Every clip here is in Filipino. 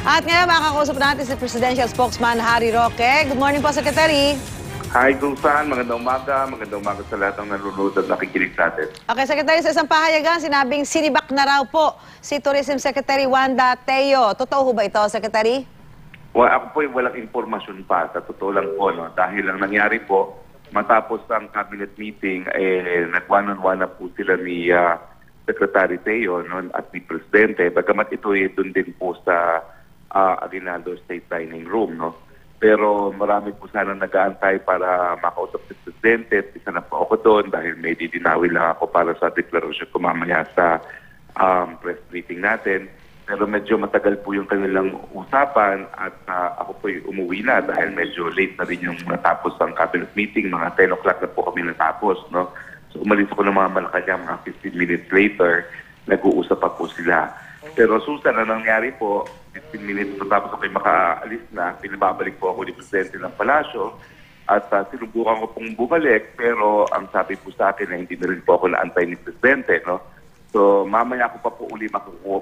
At ngayon makakausap natin si Presidential Spokesman Harry Roque. Good morning po, Secretary. Hi, Gunsan. Magandang umaga. Magandang umaga sa lahat ng nanonood at nakikinig natin. Okay, Secretary, sa isang pahayagan, sinabing sinibak na raw po si Tourism Secretary Wanda Teo. Totoo ba ito, Secretary? Well, ako po walang informasyon pa. Sa totoo lang po, no? Dahil ang nangyari po, matapos ang cabinet meeting, nag-one-on-one na po sila ni Secretary Teo, no, at ni Presidente. Bagamat ito doon din po sa Aguinaldo State Dining Room, no? Pero marami po sana nag-aantay para makausap si Presidente. Isa na po ako doon dahil may didinawi lang ako para sa deklarasyon ko mamaya sa press briefing natin. Pero medyo matagal po yung kanilang usapan at ako po umuwi na dahil medyo late na rin yung natapos ang cabinet meeting. Mga 10 o'clock na po kami natapos, no? So umalis ako ng mga Malacanang, mga 15 minutes later, nag-uusap pa po sila. Pero susan na nangyari po, 15 minutes po tapos ako'y makaalis na, pinababalik po ako ni Presidente ng Palasyo at sinubukan ko pong bumalik pero ang sabi po sa akin na hindi na rin po ako naantay ni Presidente, no? So mamaya ako pa po uli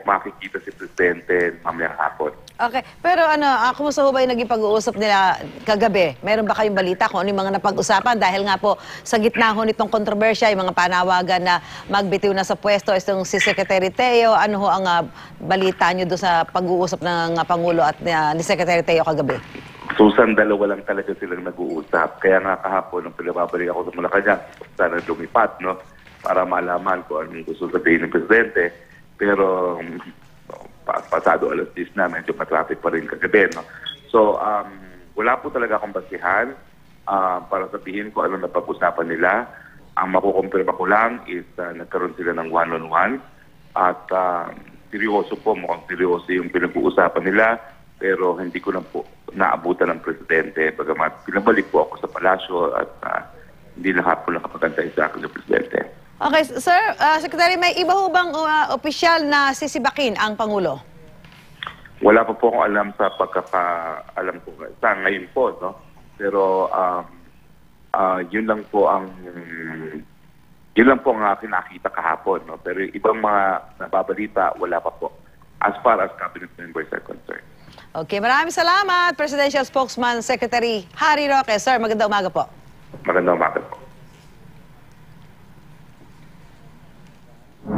makikita si Presidente mamaya hapon. Okay, pero kumusta ho ba yung naging pag-uusap nila kagabi? Meron ba kayong balita kung ano yung mga napag-usapan? Dahil nga po sa gitna ho nitong kontrobersya, yung mga panawagan na magbitiw na sa pwesto itong si Secretary Teo, ano ho ang balita nyo doon sa pag-uusap ng Pangulo at ni Secretary Teo kagabi? Susan, dalawa lang talaga silang nag-uusap. Kaya nga kahapon, nung pinababalik ako sa Malacanang, sana lumipat, no? Para malaman ko anong gusto sabihin ng Presidente. Pero pasado alas 10 na, medyo matraffic pa rin kagabi, no? So, wala po talaga akong basihan para sabihin ko ano napag-usapan nila. Ang makukumpirma ko lang is nagkaroon sila ng one-on-one at seryoso po, mukhang seryoso yung pinag-uusapan nila pero hindi ko na po naabutan ng Presidente. Bagamat pinabalik po ako sa palasyo at hindi na po nakapagantay sa akin ng Presidente. Okay, sir, Secretary, may iba ho bang opisyal na sisibakin ang Pangulo? Wala pa po akong alam sa pagkaka-alam ko sa ngayon po, no? Pero yun lang po ang aking nakita kahapon, no? Pero ibang mga nababalita, wala pa po as far as cabinet members are concerned. Okay, maraming salamat, Presidential Spokesman Secretary Harry Roque. Sir, magandang umaga po.